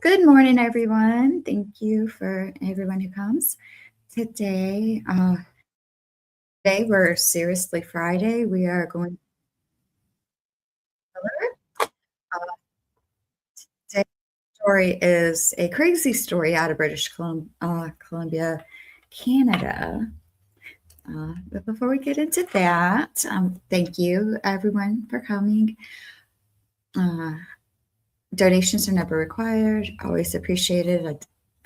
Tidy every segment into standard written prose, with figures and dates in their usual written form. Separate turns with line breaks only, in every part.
Good morning, everyone. Thank you for everyone who comes today. Today we're seriously Friday. We are going to today's story is a crazy story out of British Columbia, Canada. But before we get into that, thank you everyone for coming. Uh, Donations are never required. Always appreciated.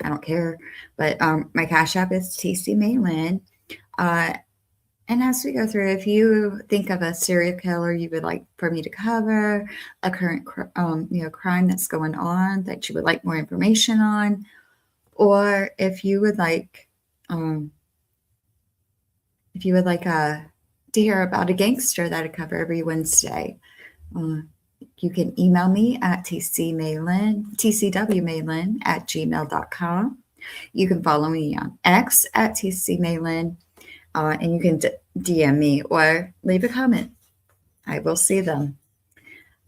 I don't care. But my Cash App is TC Maylin. And as we go through, if you think of a serial killer you would like for me to cover, a current crime that's going on that you would like more information on, or if you would like to hear about a gangster that I cover every Wednesday, you can email me at tcwmaylin@gmail.com. You can follow me on X at tcmaylin. And you can DM me or leave a comment. I will see them.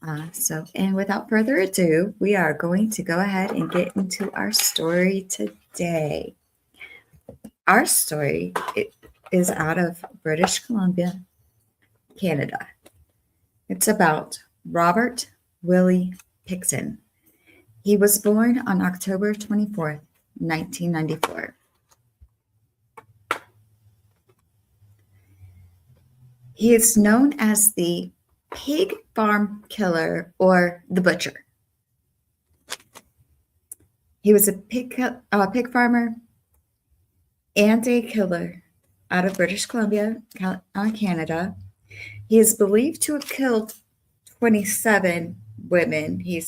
And without further ado, we are going to go ahead and get into our story today. Our story is out of British Columbia, Canada. It's about Robert Willy Pickton. He was born on October 24th, 1994. He is known as the pig farm killer or the butcher. He was a pig farmer and a killer out of British Columbia, Canada. He is believed to have killed 27 women. He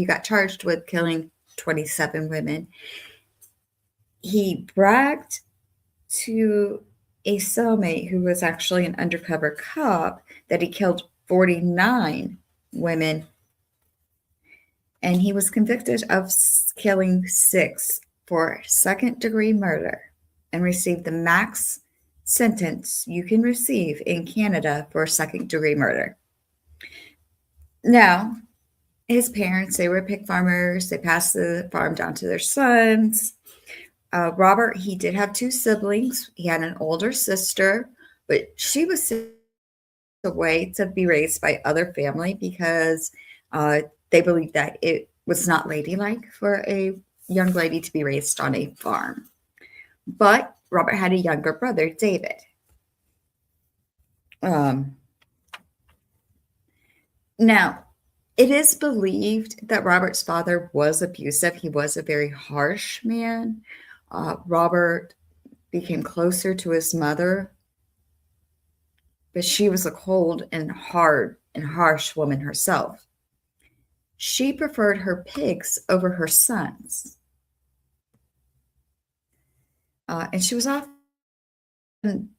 got charged with killing 27 women. He bragged to a cellmate who was actually an undercover cop that he killed 49 women, and he was convicted of killing 6 for second-degree murder and received the max sentence you can receive in Canada for second-degree murder. Now, his parents, they were pig farmers. They passed the farm down to their sons. Robert, he did have 2 siblings. He had an older sister, but she was away to be raised by other family because they believed that it was not ladylike for a young lady to be raised on a farm. But Robert had a younger brother, David. Now, it is believed that Robert's father was abusive. He was a very harsh man. Robert became closer to his mother, but she was a cold and hard and harsh woman herself. She preferred her pigs over her sons. And she was often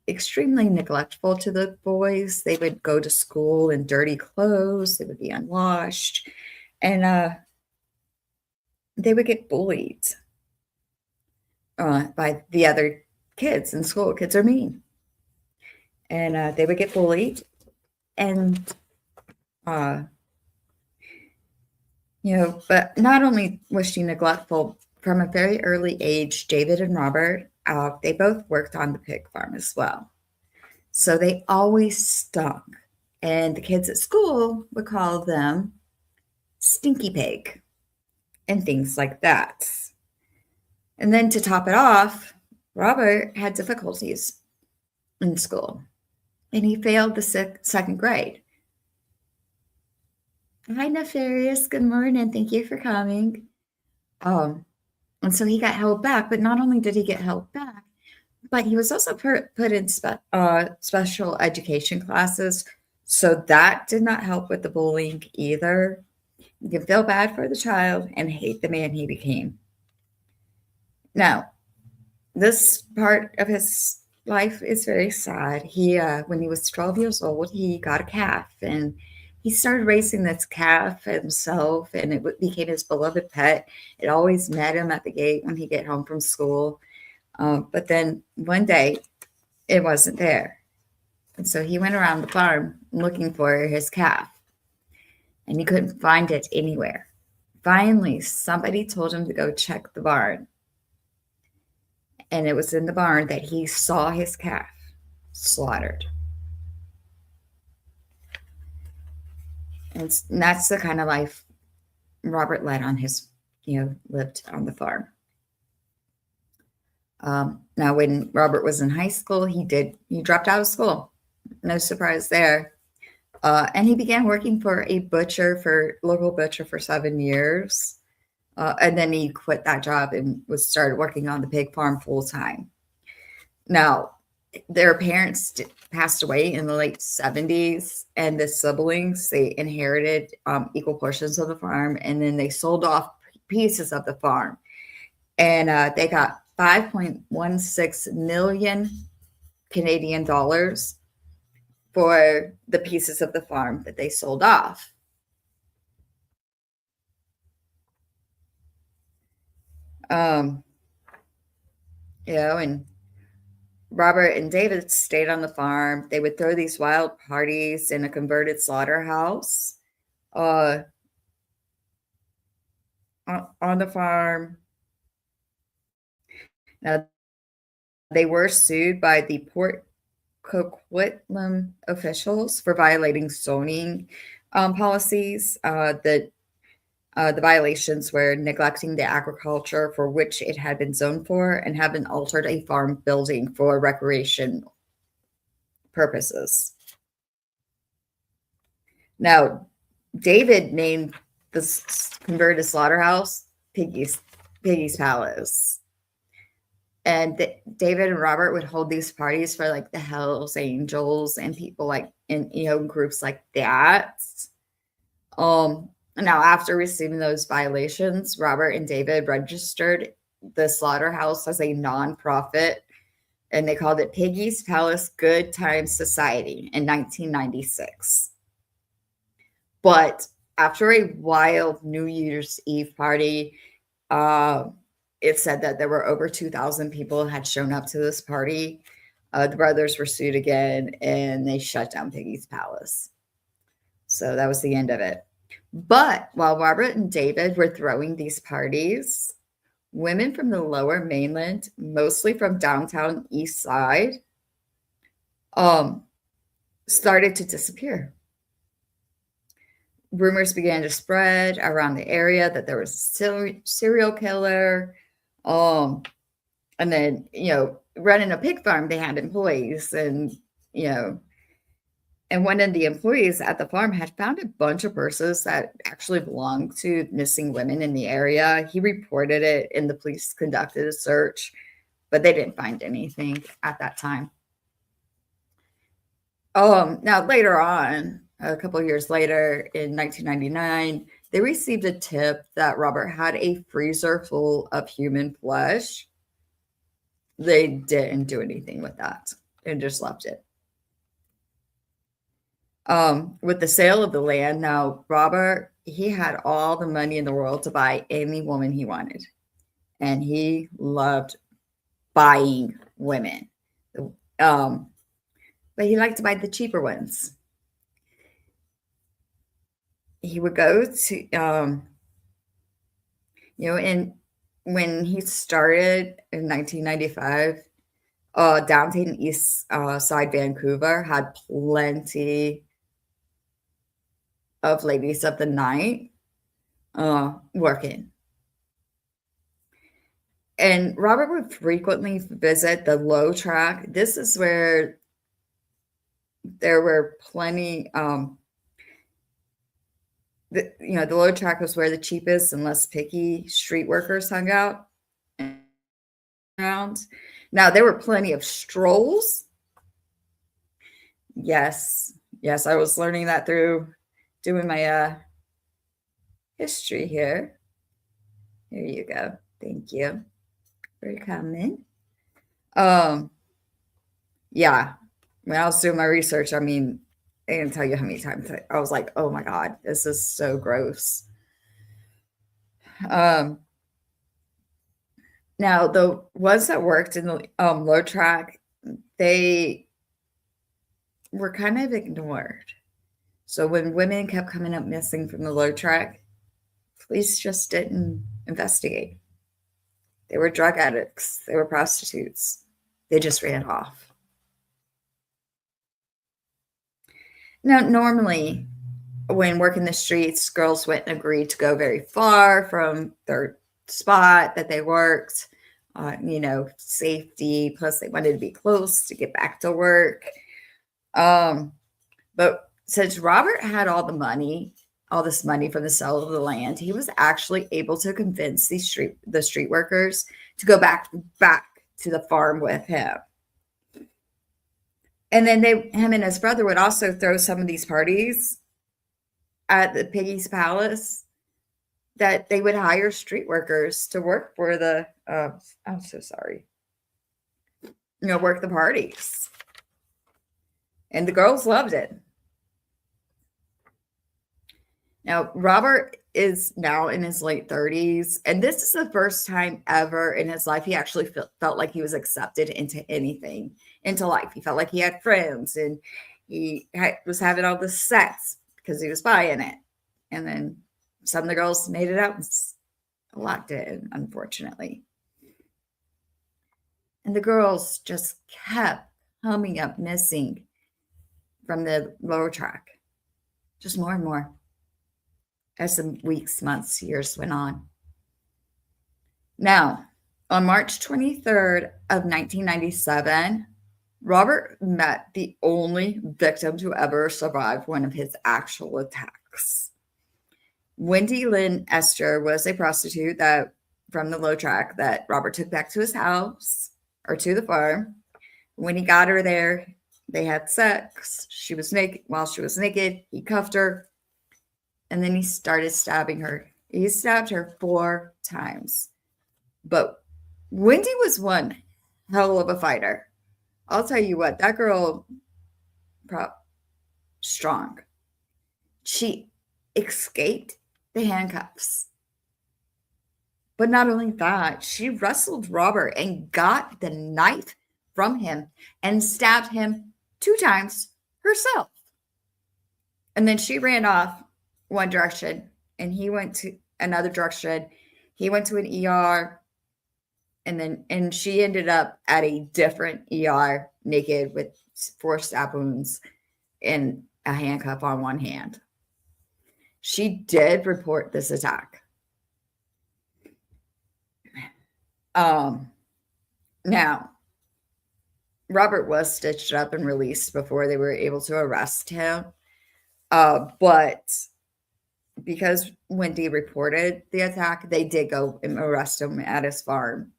extremely neglectful to the boys. They would go to school in dirty clothes. They would be unwashed. And they would get bullied by the other kids in school. Kids are mean. And they would get bullied. And, but not only was she neglectful, from a very early age, David and Robert, they both worked on the pig farm as well. So they always stunk. And the kids at school would call them stinky pig and things like that. And then to top it off, Robert had difficulties in school, and he failed the second grade. Hi, Nefarious. Good morning. Thank you for coming. And so he got held back, but not only did he get held back, but he was also put in special education classes. So that did not help with the bullying either. You can feel bad for the child and hate the man he became. Now, this part of his life is very sad. He, when he was 12 years old, he got a calf, and he started raising this calf himself, and it became his beloved pet. It always met him at the gate when he get home from school. But then one day, it wasn't there. And so he went around the farm looking for his calf, and he couldn't find it anywhere. Finally, somebody told him to go check the barn. And it was in the barn that he saw his calf slaughtered. And that's the kind of life Robert led on his, lived on the farm. Now, when Robert was in high school, he dropped out of school. No surprise there. And he began working for a local butcher for 7 years. And then he quit that job and started working on the pig farm full time. Now, their parents passed away in the late 70s, and the siblings, they inherited equal portions of the farm, and then they sold off pieces of the farm. And they got 5.16 million Canadian dollars for the pieces of the farm that they sold off. And Robert and David stayed on the farm. They would throw these wild parties in a converted slaughterhouse on the farm. Now, they were sued by the Port Coquitlam officials for violating zoning policies. The violations were neglecting the agriculture for which it had been zoned for, and having altered a farm building for recreation purposes. Now, David named this converted slaughterhouse Piggy's Palace. And David and Robert would hold these parties for like the Hells Angels and people in groups like that. Now, after receiving those violations, Robert and David registered the slaughterhouse as a nonprofit, and they called it Piggy's Palace Good Times Society in 1996. But after a wild New Year's Eve party, it said that there were over 2,000 people had shown up to this party. The brothers were sued again, and they shut down Piggy's Palace. So that was the end of it. But while Robert and David were throwing these parties, women from the lower mainland, mostly from downtown East Side, started to disappear. Rumors began to spread around the area that there was a serial killer. And then, running a pig farm, they had employees, and one of the employees at the farm had found a bunch of purses that actually belonged to missing women in the area. He reported it, and the police conducted a search, but they didn't find anything at that time. Now, later on, a couple of years later, in 1999, they received a tip that Robert had a freezer full of human flesh. They didn't do anything with that and just left it. With the sale of the land, now Robert, he had all the money in the world to buy any woman he wanted. And he loved buying women. But he liked to buy the cheaper ones. He would go to, and when he started in 1995, downtown East Side Vancouver had plenty of ladies of the night working. And Robert would frequently visit the low track. This is where there were plenty, the low track was where the cheapest and less picky street workers hung out around. Now, there were plenty of strolls. Yes, I was learning that through doing my history here. Here you go. Thank you for coming. Yeah, when I was doing my research, I didn't tell you how many times I was like, oh my God, this is so gross. Now, the ones that worked in the low track, they were kind of ignored. So when women kept coming up missing from the low track, Police just didn't investigate. They were drug addicts. They were prostitutes. They just ran off. Now, normally, when working the streets, girls wouldn't agree to go very far from their spot that they worked. Safety. Plus, they wanted to be close to get back to work. But since Robert had all this money from the sale of the land, he was actually able to convince the street workers to go back to the farm with him. And then him and his brother would also throw some of these parties at the Piggy's Palace that they would hire street workers to work for I'm so sorry. Work the parties. And the girls loved it. Now, Robert is now in his late 30s, and this is the first time ever in his life he actually felt like he was accepted into life. He felt like he had friends, and he was having all this sex because he was buying it. And then some of the girls made it out, and a lot did, unfortunately. And the girls just kept coming up missing from the lower track, just more and more, as the weeks, months, years went on. Now, on March 23rd of 1997, Robert met the only victim to ever survive one of his actual attacks. Wendy Lynn Esther was a prostitute from the low track that Robert took back to his house or to the farm. When he got her there, they had sex. She was naked. While she was naked, he cuffed her. And then he started stabbing her. He stabbed her 4 times. But Wendy was one hell of a fighter. I'll tell you what, that girl, strong. She escaped the handcuffs. But not only that, she wrestled Robert and got the knife from him and stabbed him 2 times herself. And then she ran off one direction and he went to another direction. He went to an ER and she ended up at a different ER naked with 4 stab wounds and a handcuff on one hand. She did report this attack. Now, Robert was stitched up and released before they were able to arrest him. But because Wendy reported the attack, they did go and arrest him at his farm.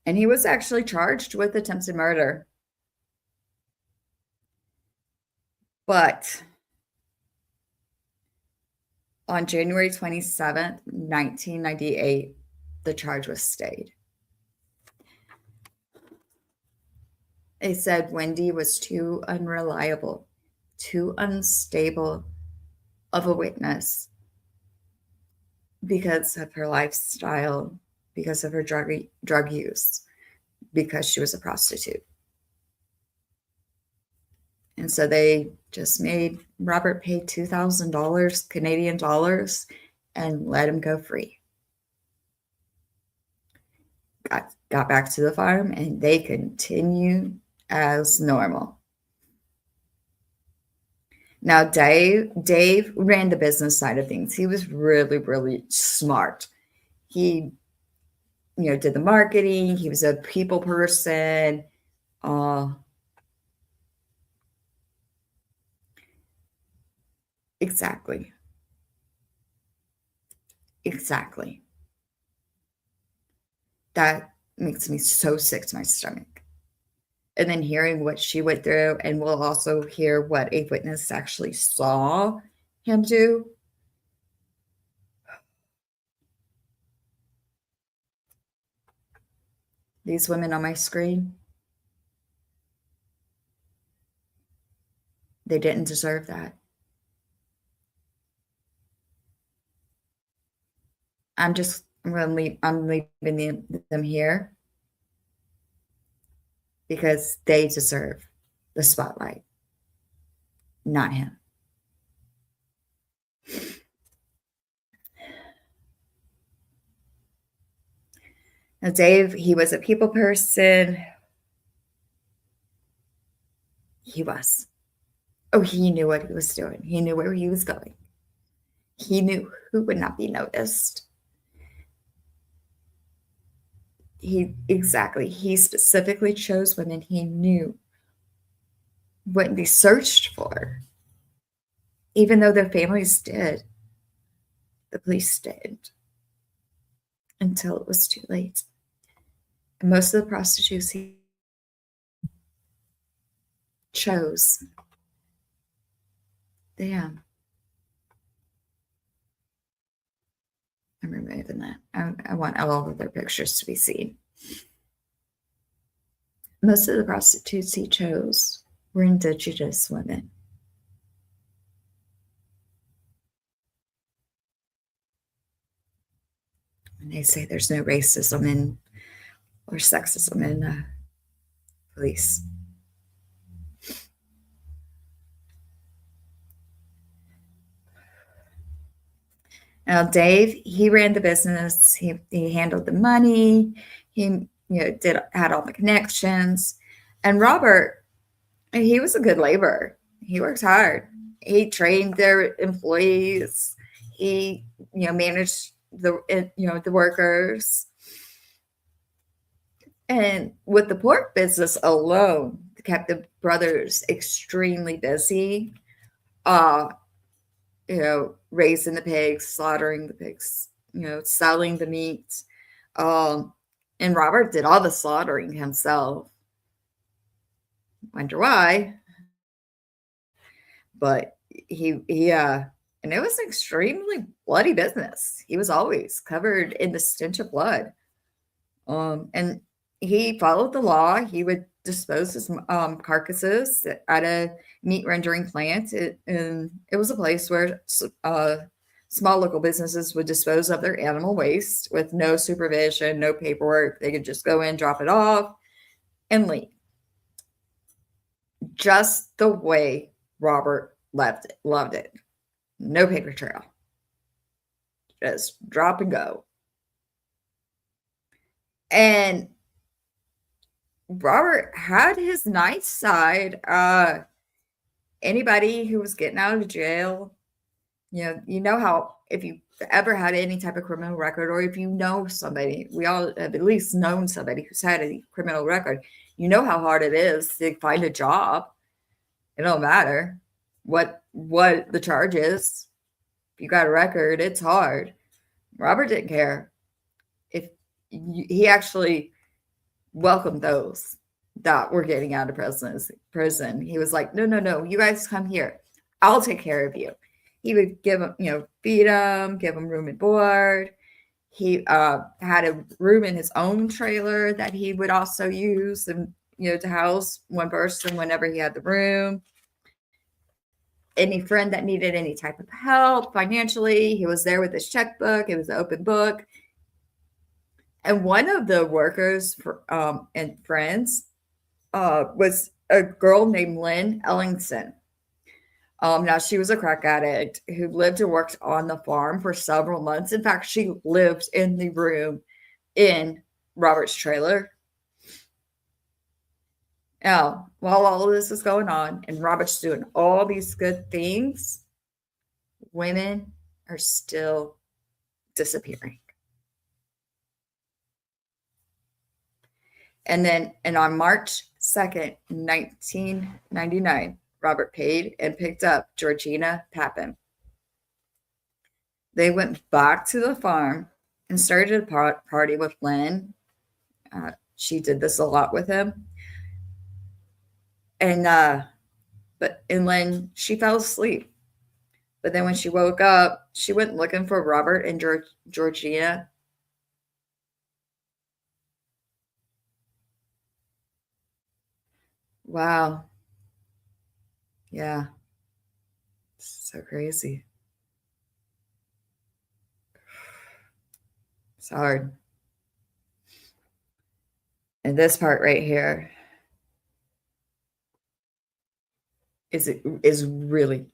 And he was actually charged with attempted murder. But on January 27th, 1998, the charge was stayed. They said Wendy was too unreliable, too unstable of a witness because of her lifestyle, because of her drug use, because she was a prostitute. And so they just made Robert pay $2,000 Canadian dollars and let him go free. Got back to the farm and they continued as normal. Now, Dave ran the business side of things. He was really, really smart. He, did the marketing. He was a people person. Exactly. That makes me so sick to my stomach. And then hearing what she went through, and we'll also hear what a witness actually saw him do. These women on my screen, they didn't deserve that. I'm leaving them here because they deserve the spotlight, not him. Now, Dave, he was a people person. He was. Oh, he knew what he was doing. He knew where he was going. He knew who would not be noticed. He specifically chose women he knew wouldn't be searched for, even though their families did. The police did until it was too late. And most of the prostitutes he chose, damn, I'm removing that. I want all of their pictures to be seen. Most of the prostitutes he chose were indigenous women. And they say there's no racism in or sexism in police. Now, Dave, he ran the business. He handled the money. He had all the connections. And Robert, he was a good laborer. He worked hard. He trained their employees. He managed the workers. And with the pork business alone, kept the brothers extremely busy. Raising the pigs, slaughtering the pigs, selling the meat. And Robert did all the slaughtering himself. Wonder why. But and it was an extremely bloody business. He was always covered in the stench of blood. And he followed the law. He would dispose his carcasses at a meat rendering plant. And it was a place where small local businesses would dispose of their animal waste with no supervision, no paperwork. They could just go in, drop it off, and leave. Just the way Robert loved it. No paper trail. Just drop and go. And Robert had his nice side. Anybody who was getting out of jail, you know how if you ever had any type of criminal record, or if you know somebody, we all have at least known somebody who's had a criminal record, you know how hard it is to find a job. It don't matter what the charge is. If you got a record, it's hard. Robert didn't care. He actually welcomed those that were getting out of prison. He was like, no, you guys come here. I'll take care of you. He would give them, feed them, give them room and board. He had a room in his own trailer that he would also use and, to house one person whenever he had the room. Any friend that needed any type of help financially, he was there with his checkbook. It was an open book. And one of the workers and friends was a girl named Lynn Ellingson. Now, she was a crack addict who lived and worked on the farm for several months. In fact, she lived in the room in Robert's trailer. Now, while all of this is going on and Robert's doing all these good things, women are still disappearing. And on March 2nd, 1999, Robert paid and picked up Georgina Papin. They went back to the farm and started a party with Lynn. She did this a lot with him. And Lynn, she fell asleep. But then when she woke up, she went looking for Robert and Georgina. Wow. Yeah. So crazy. It's hard. And this part right here is really,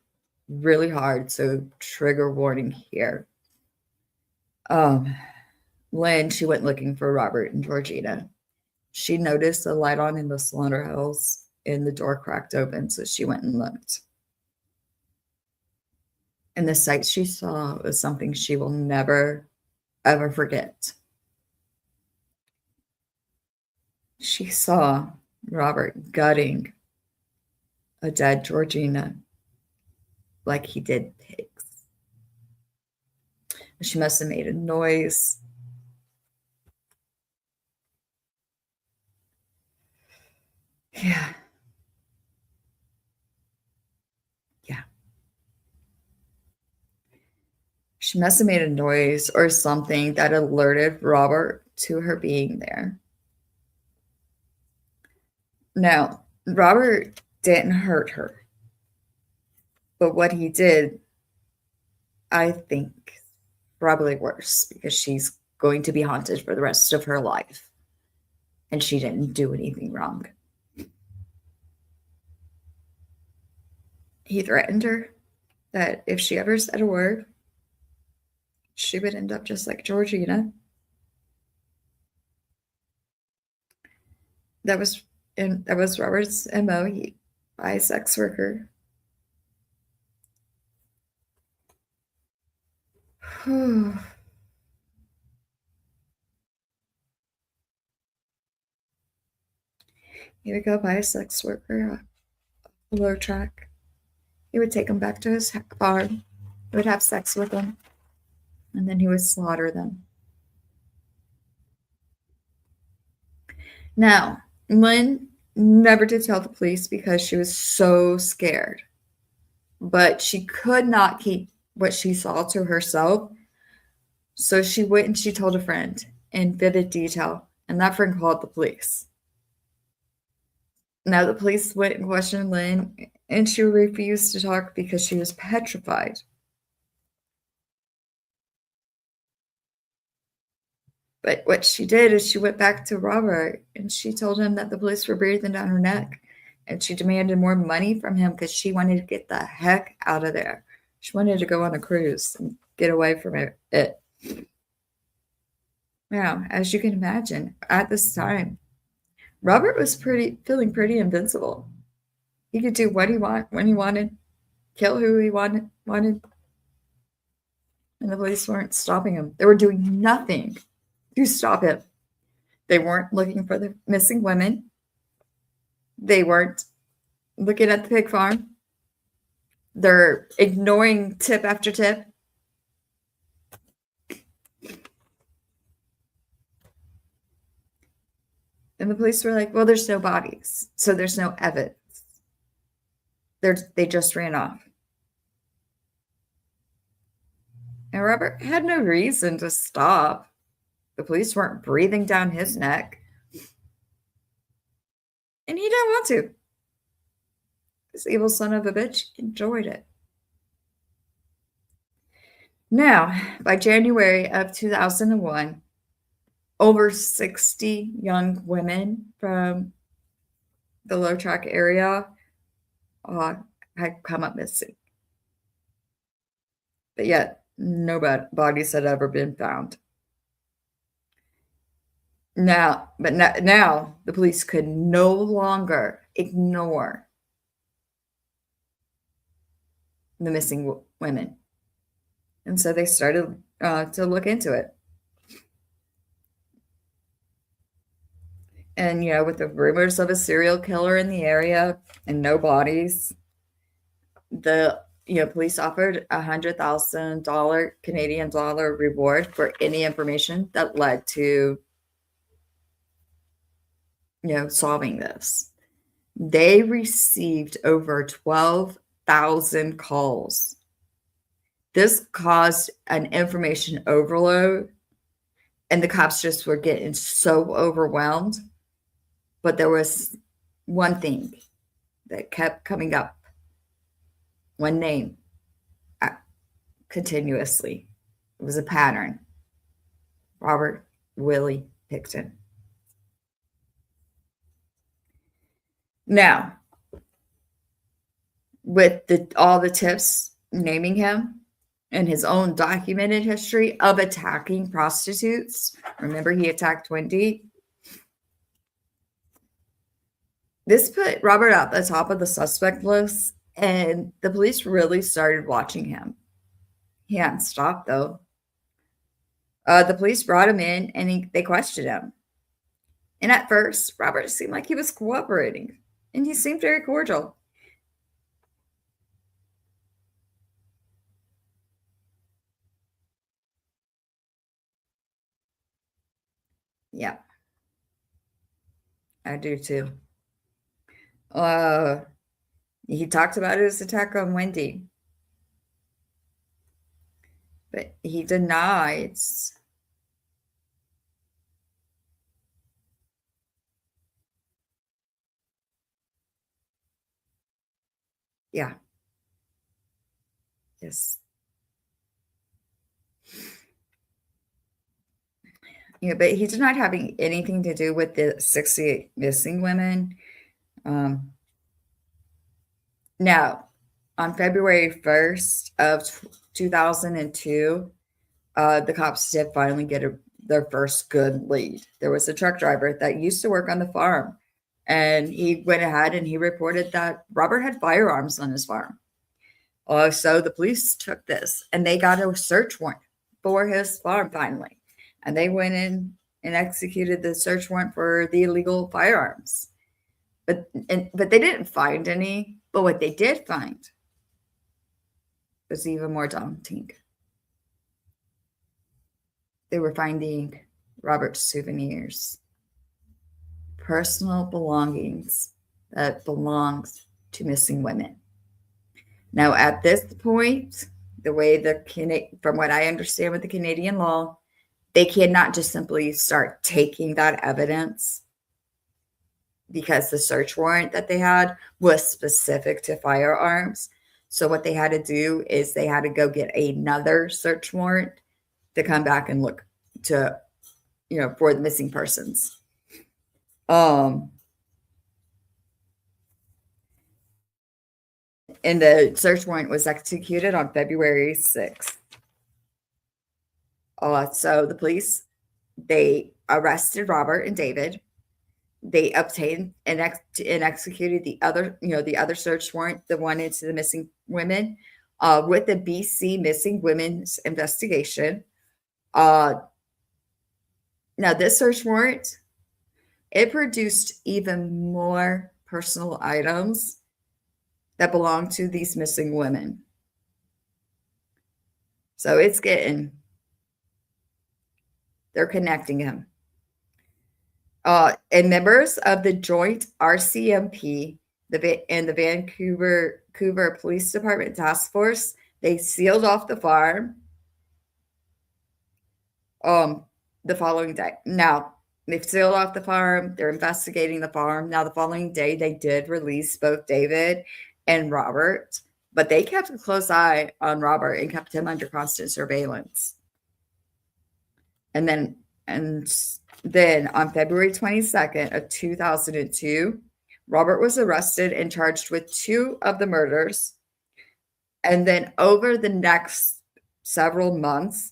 really hard. So trigger warning here. Lynn, she went looking for Robert and Georgina. She noticed a light on in the slaughterhouse and the door cracked open, so she went and looked. And the sight she saw was something she will never, ever forget. She saw Robert gutting a dead Georgina like he did pigs. She must have made a noise. Yeah. Yeah. She must have made a noise or something that alerted Robert to her being there. Now, Robert didn't hurt her, but what he did, I think, probably worse because she's going to be haunted for the rest of her life. And she didn't do anything wrong. He threatened her that if she ever said a word, she would end up just like Georgina. That was Robert's MO. He by a sex worker. He would go by a sex worker, a low track. He would take them back to his farm. He would have sex with them, and then he would slaughter them. Now, Lynn never did tell the police because she was so scared. But she could not keep what she saw to herself. So she went and she told a friend in vivid detail, and that friend called the police. Now, the police went and questioned Lynn, and she refused to talk because she was petrified. But what she did is she went back to Robert and she told him that the police were breathing down her neck, and she demanded more money from him because she wanted to get the heck out of there. She wanted to go on a cruise and get away from it. Now, as you can imagine, at this time, Robert was feeling pretty invincible. He could do what he wanted when he wanted, kill who he wanted, and the police weren't stopping him. They were doing nothing to stop him. They weren't looking for the missing women. They weren't looking at the pig farm. They're ignoring tip after tip. And the police were like, well, there's no bodies, so there's no evidence. They just ran off. And Robert had no reason to stop. The police weren't breathing down his neck. And he didn't want to. This evil son of a bitch enjoyed it. Now, by January of 2001, over 60 young women from the Low Track area had come up missing. But yet, no bodies had ever been found. Now the police could no longer ignore the missing women. And so they started to look into it. And, with the rumors of a serial killer in the area and no bodies, the police offered $100,000 Canadian dollar reward for any information that led to solving this. They received over 12,000 calls. This caused an information overload, and the cops just were getting so overwhelmed. But there was one thing that kept coming up, one name continuously. It was a pattern. Robert Willy Pickton. Now, with all the tips naming him in his own documented history of attacking prostitutes. Remember, he attacked Wendy. This put Robert at the top of the suspect list, and the police really started watching him. He hadn't stopped, though. The police brought him in, and they questioned him. And at first, Robert seemed like he was cooperating, and he seemed very cordial. Yeah, I do too. Uh, he talked about his attack on Wendy, but he denies. Yeah. Yes. Yeah, but he denied having anything to do with the 60 missing women. Um, Now, on February 1st of 2002, the cops did finally get their first good lead. There was a truck driver that used to work on the farm, and he went ahead and he reported that Robert had firearms on his farm. So the police took this and they got a search warrant for his farm finally. And they went in and executed the search warrant for the illegal firearms. But they didn't find any. But what they did find was even more daunting. They were finding Robert's souvenirs, personal belongings that belonged to missing women. Now, at this point, the way from what I understand with the Canadian law, they cannot just simply start taking that evidence because the search warrant that they had was specific to firearms. So what they had to do is they had to go get another search warrant to come back and look to, for the missing persons. And the search warrant was executed on February 6th. So the police, they arrested Robert and David. They obtained and executed the other search warrant, the one into the missing women, with the BC Missing Women's Investigation. Now, this search warrant, it produced even more personal items that belong to these missing women. So they're connecting him. And members of the joint RCMP and the Vancouver Police Department Task Force, they sealed off the farm the following day. Now, they've sealed off the farm. They're investigating the farm. Now, the following day, they did release both David and Robert, but they kept a close eye on Robert and kept him under constant surveillance. And then on February 22nd of 2002, Robert was arrested and charged with 2 of the murders. And then over the next several months,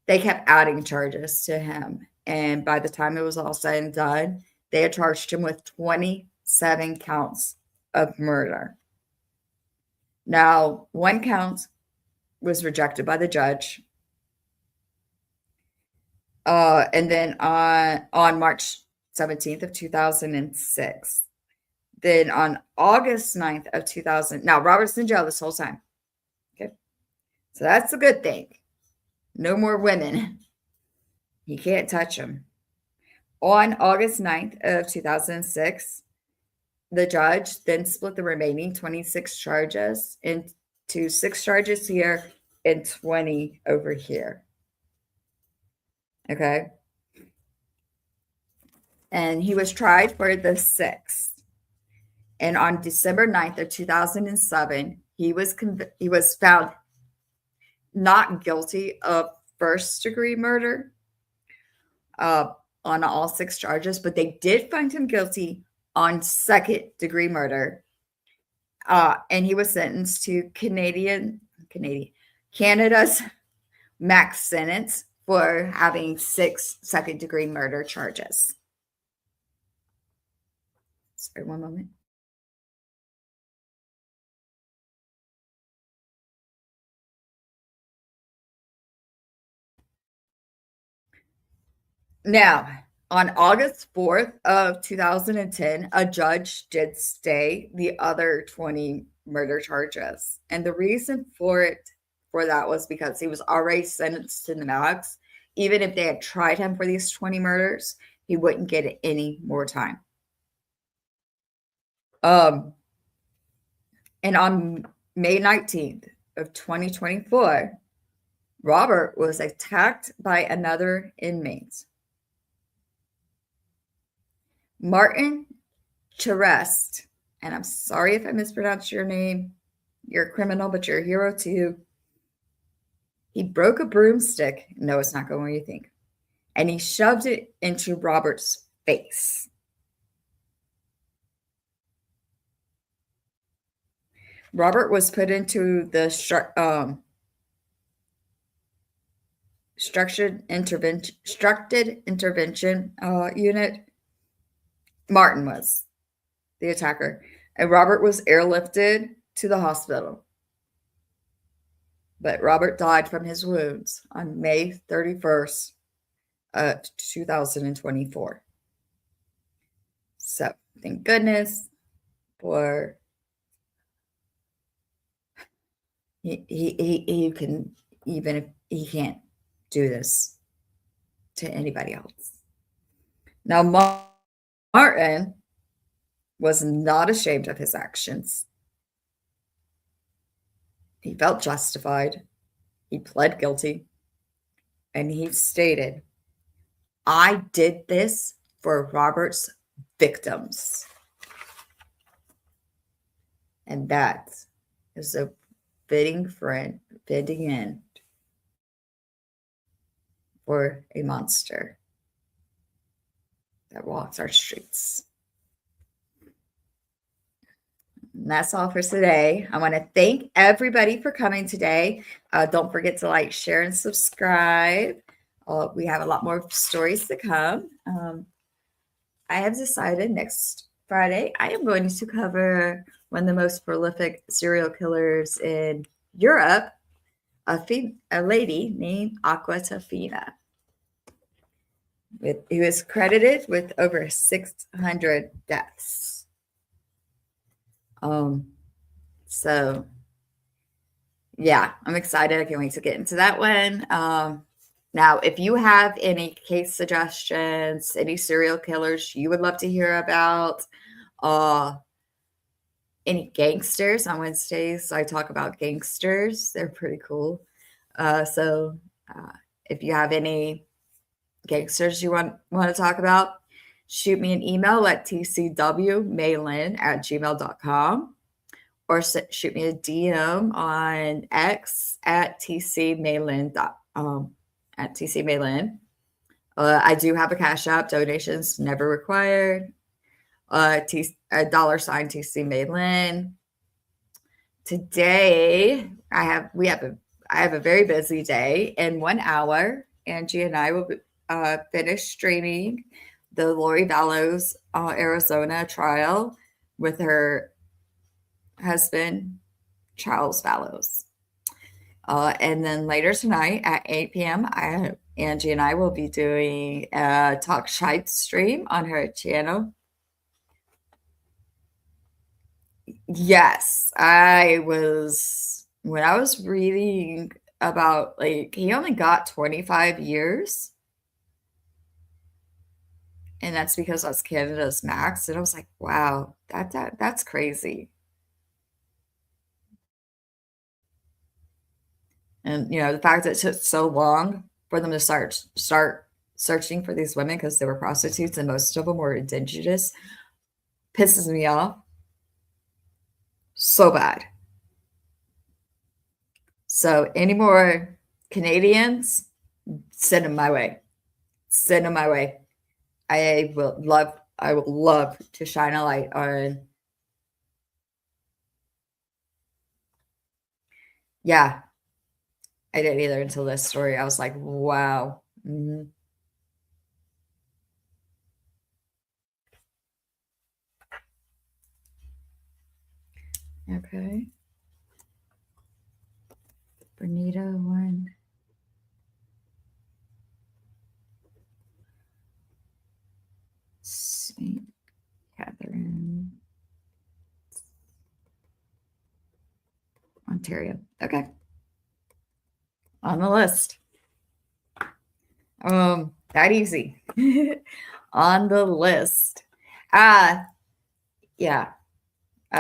they kept adding charges to him. And by the time it was all said and done, they had charged him with 27 counts of murder. Now, 1 count was rejected by the judge. And then on March 17th of 2006, then on August 9th of 2000, now Robert's in jail this whole time. Okay. So that's a good thing. No more women. You can't touch them. On August 9th of 2006, the judge then split the remaining 26 charges into 6 charges here and 20 over here. Okay. And he was tried for the 6th. And on December 9th of 2007, he was found not guilty of first-degree murder on all 6 charges, but they did find him guilty on second-degree murder. And he was sentenced to Canada's max sentence for having 6 second-degree murder charges. Sorry, one moment. Now, on August 4th of 2010, a judge did stay the other 20 murder charges. And the reason for that was because he was already sentenced to the max. Even if they had tried him for these 20 murders, he wouldn't get any more time. And on May 19th of 2024, Robert was attacked by another inmate. Martin Charest, and I'm sorry if I mispronounced your name. You're a criminal, but you're a hero too. He broke a broomstick. No, it's not going where you think. And he shoved it into Robert's face. Robert was put into the structured intervention unit. Martin was the attacker, and Robert was airlifted to the hospital. But Robert died from his wounds on May 31st, 2024. So thank goodness for he can, even if he can't do this to anybody else. Now, Martin was not ashamed of his actions. He felt justified. He pled guilty. And he stated, "I did this for Robert's victims." And that is a fitting end for a monster that walks our streets. And that's all for today. I want to thank everybody for coming today. Don't forget to like, share, and subscribe. We have a lot more stories to come. I have decided next Friday I am going to cover one of the most prolific serial killers in Europe, a lady named Aqua Tofina. He was credited with over 600 deaths. So yeah, I'm excited. I can't wait to get into that one. Now, if you have any case suggestions, any serial killers you would love to hear about, any gangsters on Wednesdays, I talk about gangsters. They're pretty cool. So if you have any gangsters you want to talk about, shoot me an email at tcwmaylin@gmail.com or shoot me a DM on X at tcmaylin. I do have a Cash App. Donations never required. $sign TC Maylin. Today I have a very busy day. In 1 hour, Angie and I will finish streaming the Lori Vallows Arizona trial with her husband, Charles Vallows. And then later tonight at 8 p.m., Angie and I will be doing a Talk Shite stream on her channel. Yes, when I was reading about, like, he only got 25 years. And that's because that's Canada's max. And I was like, wow, that's crazy. And, the fact that it took so long for them to start searching for these women because they were prostitutes and most of them were indigenous pisses me off so bad. So any more Canadians, send them my way. Send them my way. I would love to shine a light on. Yeah. I didn't either until this story. I was like, wow. Mhm. Okay. Bonita one. St. Catherine, Ontario. Okay. On the list. That easy. On the list. Uh yeah.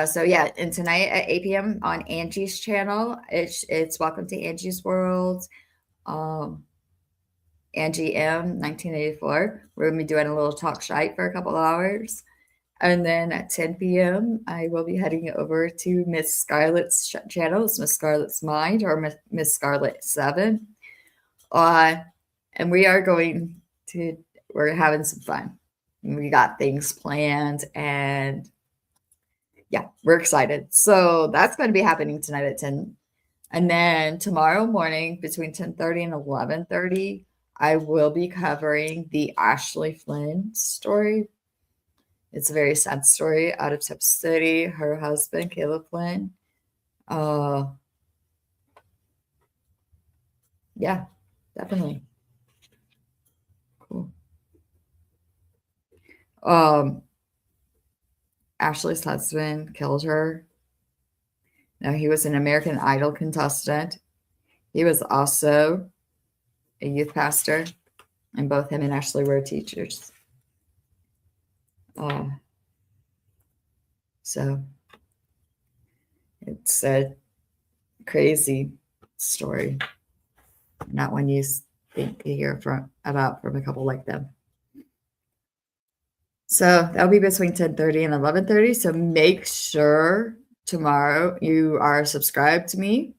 So yeah, and tonight at 8 p.m. on Angie's channel, it's Welcome to Angie's World. Um, Angie M 1984. We're gonna be doing a little talk shite for a couple of hours. And then at 10 p.m., I will be heading over to Miss Scarlett's channel. It's Miss Scarlett's Mind or Miss Scarlett 7. And we are we're having some fun. We got things planned and yeah, we're excited. So that's going to be happening tonight at 10. And then tomorrow morning between 10:30 and 11:30, I will be covering the Ashley Flynn story. It's a very sad story out of Tip City. Her husband, Caleb Flynn. Uh, yeah, definitely. Cool. Um, Ashley's husband killed her. Now, he was an American Idol contestant. He was also a youth pastor, and both him and Ashley were teachers. Uh, so it's a crazy story. Not one you think you hear about from a couple like them. So that'll be between 10:30 and 11:30. So make sure tomorrow you are subscribed to me.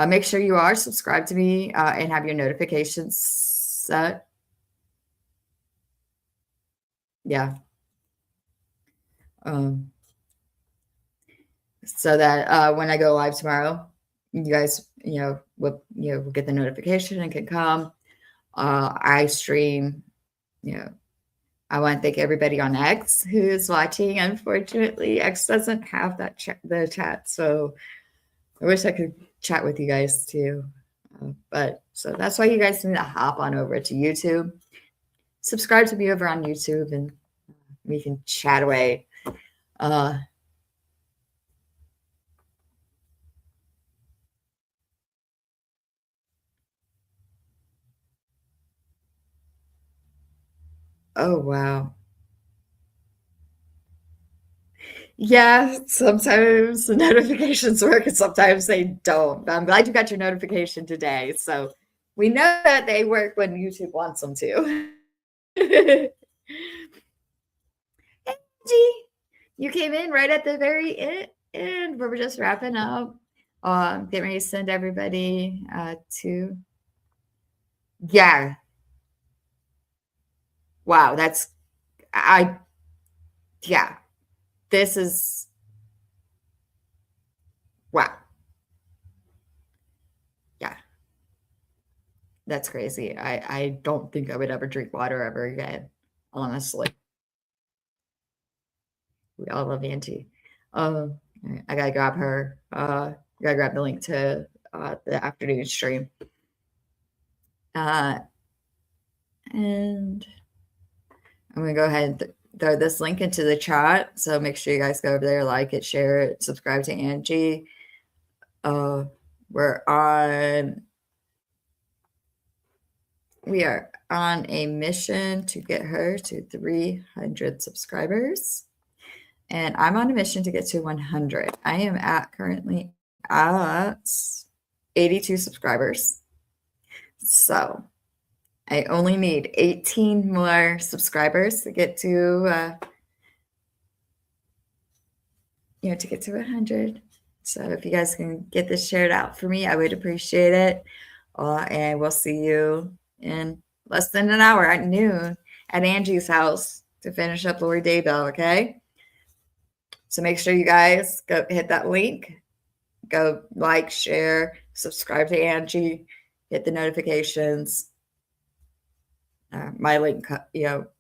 Make sure you are subscribed to me and have your notifications set. Yeah. So that when I go live tomorrow, you guys, will get the notification and can come. I stream, I want to thank everybody on X who is watching. Unfortunately, X doesn't have the chat, so I wish I could chat with you guys too. But so that's why you guys need to hop on over to YouTube. Subscribe to me over on YouTube, and we can chat away. Oh wow. Yeah, sometimes the notifications work and sometimes they don't. But I'm glad you got your notification today. So we know that they work when YouTube wants them to. Angie, you came in right at the very end. We're just wrapping up. Getting ready to send everybody to. Yeah. Wow. Yeah. This is. Wow. Yeah. That's crazy. I don't think I would ever drink water ever again, honestly. We all love Angie. I gotta grab her. Gotta grab the link to the afternoon stream. And I'm gonna go ahead and throw this link into the chat. So make sure you guys go over there, like it, share it, subscribe to Angie. We are on a mission to get her to 300 subscribers. And I'm on a mission to get to 100. I am currently at 82 subscribers. So I only need 18 more subscribers to get to, to get to 100. So if you guys can get this shared out for me, I would appreciate it. And we'll see you in less than an hour at noon at Angie's house to finish up Lori Daybell, okay? So make sure you guys go hit that link go like, share, subscribe to Angie, hit the notifications. My link,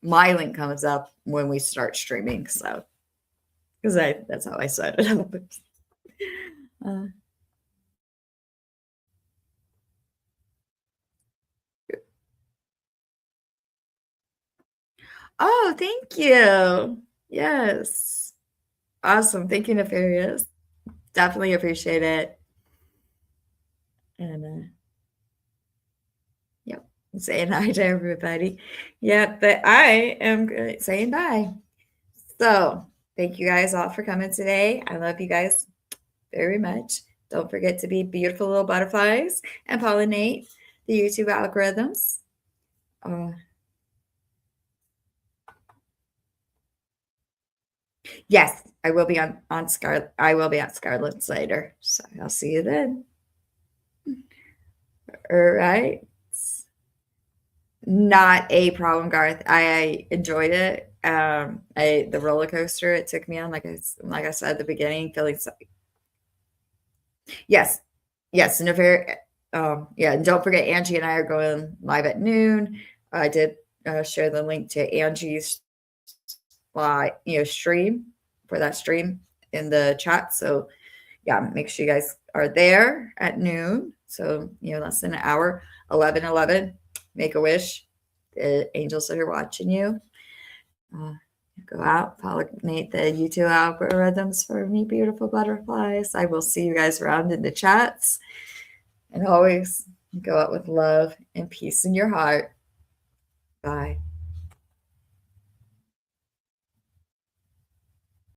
my link comes up when we start streaming. So, because that's how I set it up. Uh, oh, thank you. Yes. Awesome. Thank you, Nefarious. Definitely appreciate it. And yep, saying hi to everybody. Yeah, but I am saying bye. So thank you guys all for coming today. I love you guys very much. Don't forget to be beautiful little butterflies and pollinate the YouTube algorithms. Uh, yes, I will be on Scarlet. I will be at Scarlet's later. So I'll see you then. All right. Not a problem, Garth. I enjoyed it. The roller coaster it took me on, like I said at the beginning, feeling so. Yes, yes, and a very, yeah, and don't forget Angie and I are going live at noon. I did share the link to Angie's stream for that stream in the chat. So yeah, make sure you guys are there at noon. So less than an hour, 11:11. Make a wish. The angels that are watching you. Go out, pollinate the YouTube algorithms for me, beautiful butterflies. I will see you guys around in the chats. And always go out with love and peace in your heart.